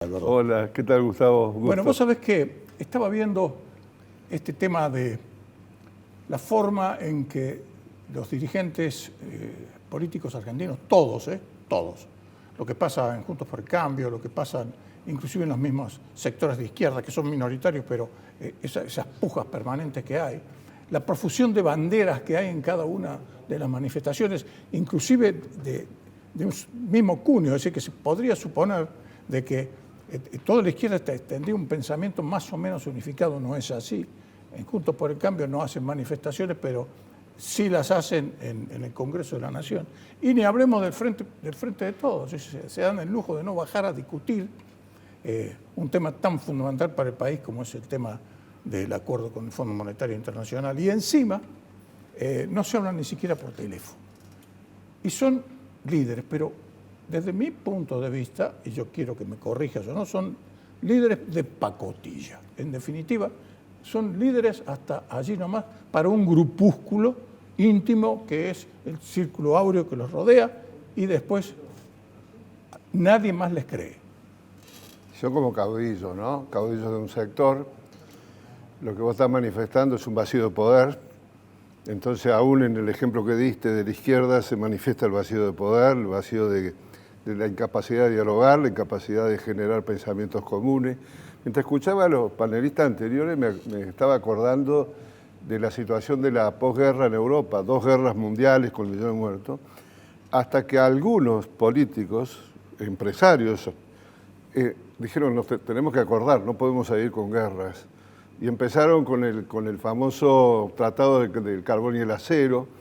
Hola, ¿qué tal, Gustavo? Gusto. Bueno, vos sabés que estaba viendo este tema de la forma en que los dirigentes políticos argentinos, todos, lo que pasa en Juntos por el Cambio, lo que pasa inclusive en los mismos sectores de izquierda, que son minoritarios, pero esas pujas permanentes que hay, la profusión de banderas que hay en cada una de las manifestaciones, inclusive de un mismo cunio, es decir, que se podría suponer de que toda la izquierda tendría un pensamiento más o menos unificado. No es así. En Juntos por el Cambio no hacen manifestaciones, pero sí las hacen en el Congreso de la Nación. Y ni hablemos del frente de Todos. Se dan el lujo de no bajar a discutir un tema tan fundamental para el país como es el tema del acuerdo con el Fondo Monetario Internacional. Y encima no se hablan ni siquiera por teléfono. Y son líderes, pero desde mi punto de vista, y yo quiero que me corrijas o no, son líderes de pacotilla. En definitiva, son líderes hasta allí nomás para un grupúsculo íntimo que es el círculo áureo que los rodea y después nadie más les cree. Yo como caudillo, ¿no? Caudillo de un sector, lo que vos estás manifestando es un vacío de poder. Entonces, aún en el ejemplo que diste de la izquierda se manifiesta el vacío de poder, el vacío de la incapacidad de dialogar, la incapacidad de generar pensamientos comunes. Mientras escuchaba a los panelistas anteriores me estaba acordando de la situación de la posguerra en Europa, 2 guerras mundiales con millones de muertos, hasta que algunos políticos, empresarios, dijeron, nos tenemos que acordar, no podemos seguir con guerras. Y empezaron con el famoso tratado del carbón y el acero,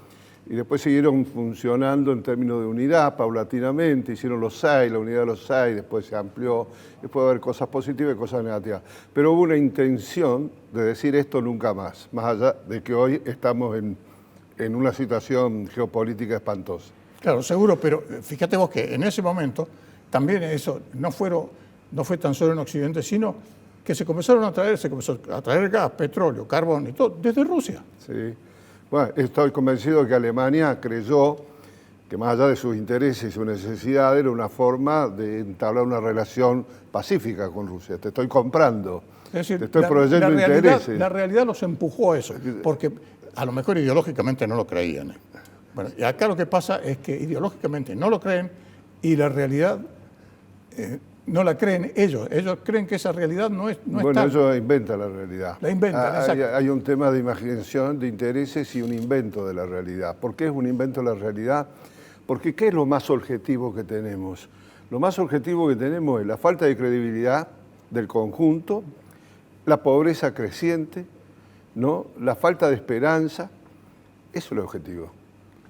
y después siguieron funcionando en términos de unidad, paulatinamente, hicieron los SAI, la unidad de los SAI, después se amplió, después va a haber cosas positivas y cosas negativas. Pero hubo una intención de decir esto nunca más allá de que hoy estamos en una situación geopolítica espantosa. Claro, seguro, pero fíjate vos que en ese momento también eso no fue tan solo en Occidente, sino que se comenzó a traer gas, petróleo, carbón y todo, desde Rusia. Sí. Bueno, estoy convencido que Alemania creyó que más allá de sus intereses y sus necesidades era una forma de entablar una relación pacífica con Rusia. Te estoy comprando, es decir, te estoy proveyendo intereses. La realidad los empujó a eso, porque a lo mejor ideológicamente no lo creían. Bueno, y acá lo que pasa es que ideológicamente no lo creen y la realidad no la creen ellos. Ellos creen que esa realidad no es bueno, tal. ellos inventan la realidad. La inventan, exacto. Hay un tema de imaginación, de intereses y un invento de la realidad. ¿Por qué es un invento de la realidad? Porque ¿qué es lo más objetivo que tenemos? Lo más objetivo que tenemos es la falta de credibilidad del conjunto, la pobreza creciente, ¿no? La falta de esperanza. Eso es el objetivo.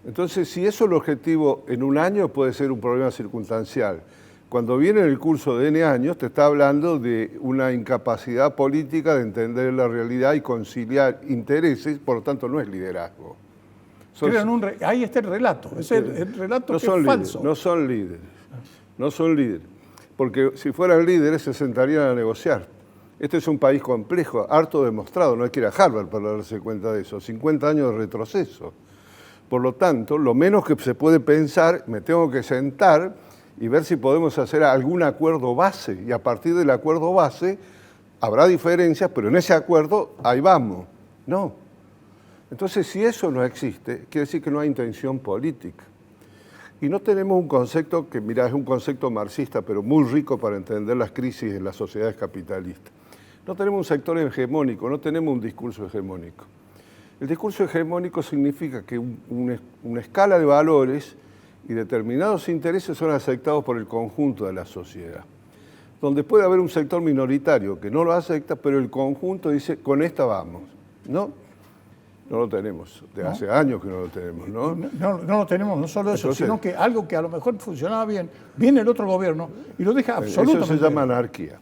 Entonces, si eso es el objetivo en un año, puede ser un problema circunstancial. Cuando viene en el curso de N años, te está hablando de una incapacidad política de entender la realidad y conciliar intereses, por lo tanto no es liderazgo. Ahí está el relato, es el relato no que es falso. No son líderes, porque si fueran líderes se sentarían a negociar. Este es un país complejo, harto demostrado, no hay que ir a Harvard para darse cuenta de eso, 50 años de retroceso. Por lo tanto, lo menos que se puede pensar, me tengo que sentar y ver si podemos hacer algún acuerdo base. Y a partir del acuerdo base habrá diferencias, pero en ese acuerdo ahí vamos. No. Entonces, si eso no existe, quiere decir que no hay intención política. Y no tenemos un concepto que, mira, es un concepto marxista, pero muy rico para entender las crisis en las sociedades capitalistas. No tenemos un sector hegemónico, no tenemos un discurso hegemónico. El discurso hegemónico significa que una escala de valores y determinados intereses son aceptados por el conjunto de la sociedad, donde puede haber un sector minoritario que no lo acepta, pero el conjunto dice, con esta vamos. No lo tenemos, de hace años que no lo tenemos. No lo tenemos, no solo eso, sino que algo que a lo mejor funcionaba bien, viene el otro gobierno y lo deja absolutamente. Eso se llama anarquía.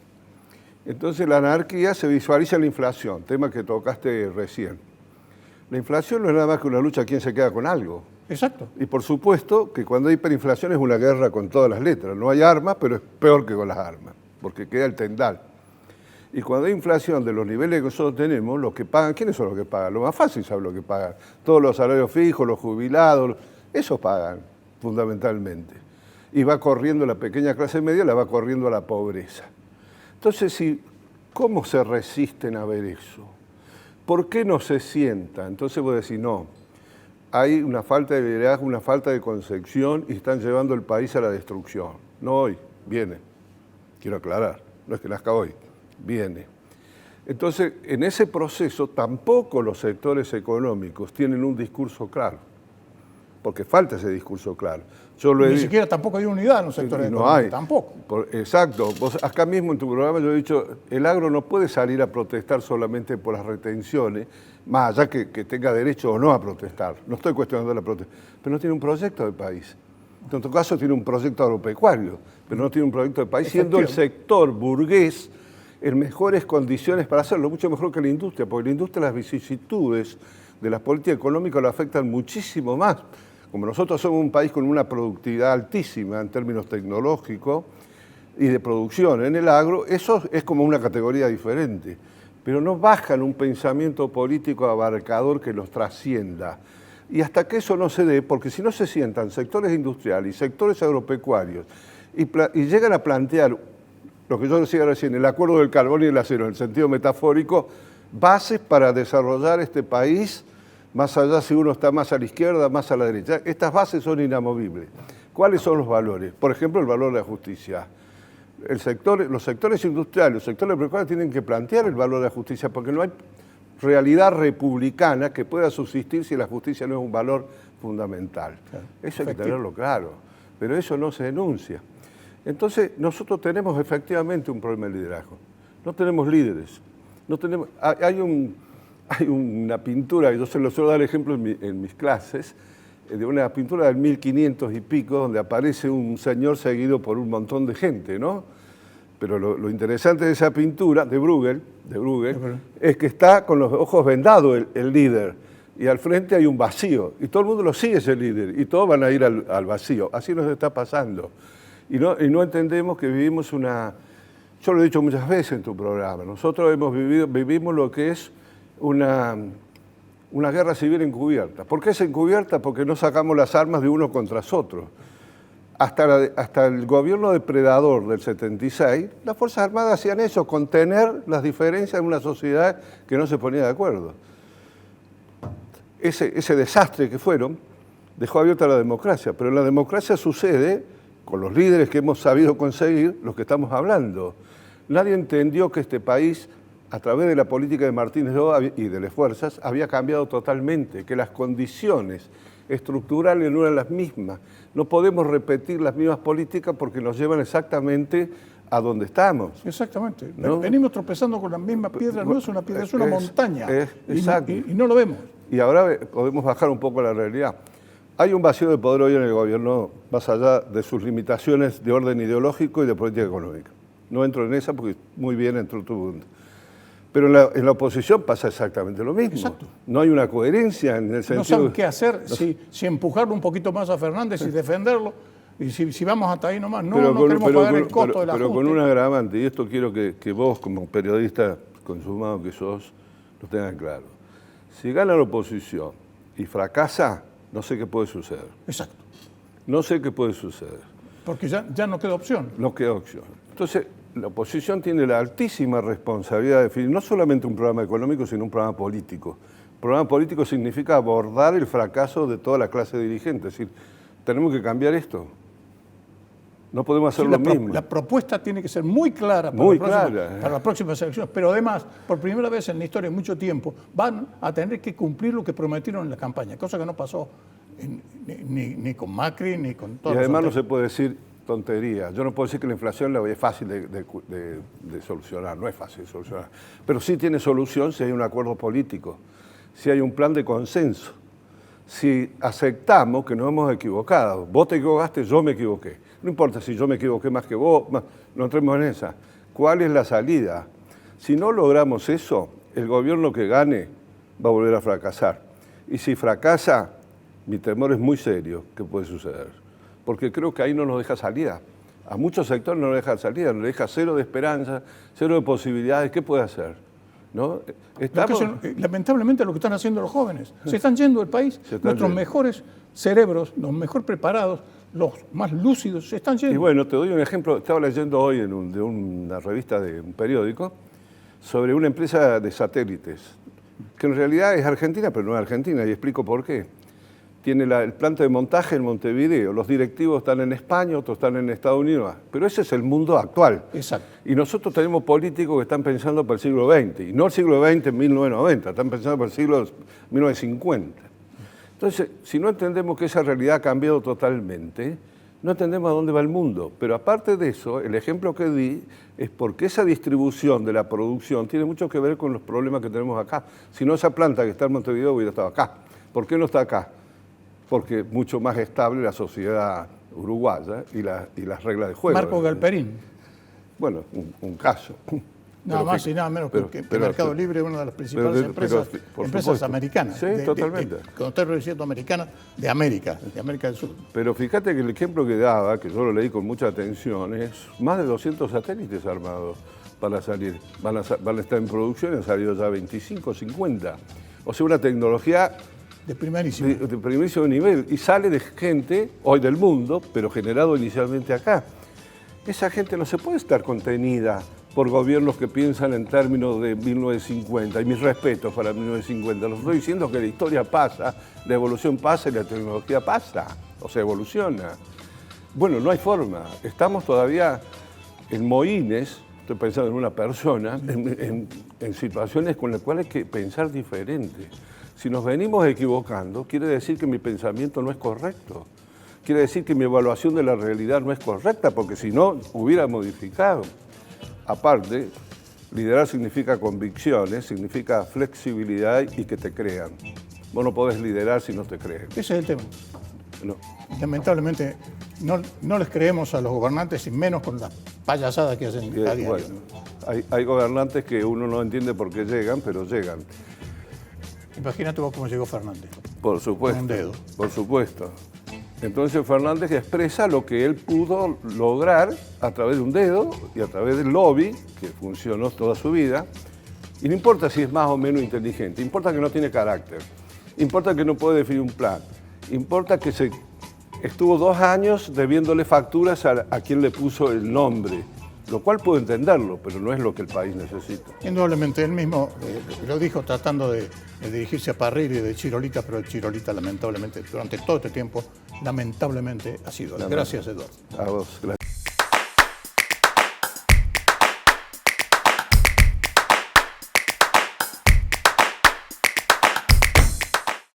Entonces la anarquía se visualiza en la inflación, tema que tocaste recién. La inflación no es nada más que una lucha a quién se queda con algo. Exacto. Y por supuesto que cuando hay hiperinflación es una guerra con todas las letras. No hay armas, pero es peor que con las armas, porque queda el tendal. Y cuando hay inflación de los niveles que nosotros tenemos, los que pagan, ¿quiénes son los que pagan? Lo más fácil saber lo que pagan. Todos los salarios fijos, los jubilados, esos pagan fundamentalmente. Y va corriendo la pequeña clase media, la va corriendo a la pobreza. Entonces, ¿cómo se resisten a ver eso? ¿Por qué no se sienta? Entonces vos decís, no, hay una falta de liderazgo, una falta de concepción y están llevando el país a la destrucción. No hoy, viene. Quiero aclarar, no es que nazca hoy, viene. Entonces, en ese proceso tampoco los sectores económicos tienen un discurso claro, porque falta ese discurso claro. Ni siquiera tampoco hay unidad en los sectores económicos, tampoco. Exacto. Vos acá mismo en tu programa yo he dicho, el agro no puede salir a protestar solamente por las retenciones, más allá que tenga derecho o no a protestar. No estoy cuestionando la protesta, pero no tiene un proyecto de país. En todo caso tiene un proyecto agropecuario, pero no tiene un proyecto de país, siendo el sector burgués en mejores condiciones para hacerlo, mucho mejor que la industria, porque la industria las vicisitudes de las políticas económicas lo afectan muchísimo más. Como nosotros somos un país con una productividad altísima en términos tecnológicos y de producción en el agro, eso es como una categoría diferente, pero no bajan un pensamiento político abarcador que los trascienda. Y hasta que eso no se dé, porque si no se sientan sectores industriales y sectores agropecuarios y llegan a plantear lo que yo decía recién, el acuerdo del carbón y el acero, en el sentido metafórico, bases para desarrollar este país, más allá si uno está más a la izquierda, más a la derecha. Estas bases son inamovibles. ¿Cuáles son los valores? Por ejemplo, el valor de la justicia. Los sectores industriales, los sectores agropecuarios tienen que plantear el valor de la justicia, porque no hay realidad republicana que pueda subsistir si la justicia no es un valor fundamental. Claro, eso hay que tenerlo claro, pero eso no se denuncia. Entonces, nosotros tenemos efectivamente un problema de liderazgo. No tenemos líderes. No tenemos, hay una pintura, yo se lo suelo dar ejemplo en mis clases, de una pintura del 1500 y pico, donde aparece un señor seguido por un montón de gente, ¿no? Pero lo interesante de esa pintura, de Bruegel, es que está con los ojos vendados el líder, y al frente hay un vacío, y todo el mundo lo sigue ese líder, y todos van a ir al vacío. Así nos está pasando. Y no entendemos que vivimos yo lo he dicho muchas veces en tu programa, nosotros vivimos lo que es una guerra civil encubierta. ¿Por qué es encubierta? Porque no sacamos las armas de unos contra otros. Hasta el gobierno depredador del 76, las Fuerzas Armadas hacían eso, contener las diferencias en una sociedad que no se ponía de acuerdo. Ese desastre que fueron dejó abierta la democracia, pero en la democracia sucede con los líderes que hemos sabido conseguir, los que estamos hablando. Nadie entendió que este país, a través de la política de Martínez Oa y de las fuerzas, había cambiado totalmente, que las condiciones estructurales no eran las mismas. No podemos repetir las mismas políticas porque nos llevan exactamente a donde estamos. Exactamente. ¿No? Venimos tropezando con la misma piedra, no es una piedra, es una montaña. Exacto. Y no lo vemos. Y ahora podemos bajar un poco la realidad. Hay un vacío de poder hoy en el gobierno, más allá de sus limitaciones de orden ideológico y de política económica. No entro en esa porque muy bien entró tu punto. Pero en la oposición pasa exactamente lo mismo. Exacto. No hay una coherencia en el sentido... No saben qué hacer, si empujarlo un poquito más a Fernández y defenderlo, y si vamos hasta ahí nomás, no queremos pagar el costo de la Pero con un agravante, y esto quiero que vos como periodista consumado que sos, lo tengan claro. Si gana la oposición y fracasa, no sé qué puede suceder. Exacto. No sé qué puede suceder. Porque ya no queda opción. No queda opción. Entonces, la oposición tiene la altísima responsabilidad de definir no solamente un programa económico, sino un programa político. Un programa político significa abordar el fracaso de toda la clase dirigente. Es decir, tenemos que cambiar esto. No podemos hacer lo mismo. La propuesta tiene que ser muy clara para las próximas elecciones, pero además, por primera vez en la historia, en mucho tiempo, van a tener que cumplir lo que prometieron en la campaña, cosa que no pasó ni con Macri ni con todos. Y además no se puede decir tontería. Yo no puedo decir que la inflación es fácil de solucionar, no es fácil de solucionar, pero sí tiene solución si hay un acuerdo político, si hay un plan de consenso, si aceptamos que nos hemos equivocado. Vos te equivocaste, yo me equivoqué. No importa si yo me equivoqué más que vos, no entremos en esa. ¿Cuál es la salida? Si no logramos eso, el gobierno que gane va a volver a fracasar. Y si fracasa, mi temor es muy serio que puede suceder. Porque creo que ahí no nos deja salida. A muchos sectores no nos deja salida, nos deja cero de esperanza, cero de posibilidades. ¿Qué puede hacer? ¿No? Lamentablemente lo que están haciendo los jóvenes. Se están yendo del país. Nuestros mejores cerebros, los mejor preparados, los más lúcidos se están yendo. Y bueno, te doy un ejemplo. Estaba leyendo hoy de una revista de un periódico sobre una empresa de satélites, que en realidad es argentina, pero no es argentina, y explico por qué. Tiene el planta de montaje en Montevideo, los directivos están en España, otros están en Estados Unidos, pero ese es el mundo actual. Exacto. Y nosotros tenemos políticos que están pensando para el siglo XX, y no el siglo XX en 1990, están pensando para el siglo 1950. Entonces, si no entendemos que esa realidad ha cambiado totalmente, no entendemos a dónde va el mundo. Pero aparte de eso, el ejemplo que di es porque esa distribución de la producción tiene mucho que ver con los problemas que tenemos acá. Si no, esa planta que está en Montevideo hubiera estado acá. ¿Por qué no está acá? Porque es mucho más estable la sociedad uruguaya y las reglas de juego. Marco Galperín. Bueno, un caso. Nada más y nada menos que Mercado Libre es una de las principales empresas americanas. Sí, totalmente. Cuando estoy diciendo americana, de América del Sur. Pero fíjate que el ejemplo que daba, que yo lo leí con mucha atención, es más de 200 satélites armados para salir. Van a estar en producción y han salido ya 25, 50. O sea, una tecnología de primerísimo nivel. Y sale de gente, hoy del mundo, pero generado inicialmente acá. Esa gente no se puede estar contenida por gobiernos que piensan en términos de 1950. Y mis respetos para 1950. Los estoy diciendo que la historia pasa, la evolución pasa y la tecnología pasa. O sea, evoluciona. Bueno, no hay forma. Estamos todavía en mohines, estoy pensando en una persona, en situaciones con las cuales hay que pensar diferente. Si nos venimos equivocando, quiere decir que mi pensamiento no es correcto. Quiere decir que mi evaluación de la realidad no es correcta, porque si no, hubiera modificado. Aparte, liderar significa convicciones, significa flexibilidad y que te crean. Vos no podés liderar si no te creen. Ese es el tema. No. Lamentablemente, no les creemos a los gobernantes y menos con las payasadas que hacen a diario. Bueno, hay gobernantes que uno no entiende por qué llegan, pero llegan. Imagínate vos cómo llegó Fernández. Por supuesto. Con un dedo. Por supuesto. Entonces Fernández expresa lo que él pudo lograr a través de un dedo y a través del lobby, que funcionó toda su vida. Y no importa si es más o menos inteligente, importa que no tiene carácter, importa que no puede definir un plan, importa que estuvo 2 años debiéndole facturas a quien le puso el nombre, lo cual puedo entenderlo, pero no es lo que el país necesita. Indudablemente, él mismo lo dijo tratando de dirigirse a Parrilli y de Chirolita, pero el Chirolita lamentablemente durante todo este tiempo, lamentablemente ha sido. Gracias, Eduardo. A vos, gracias.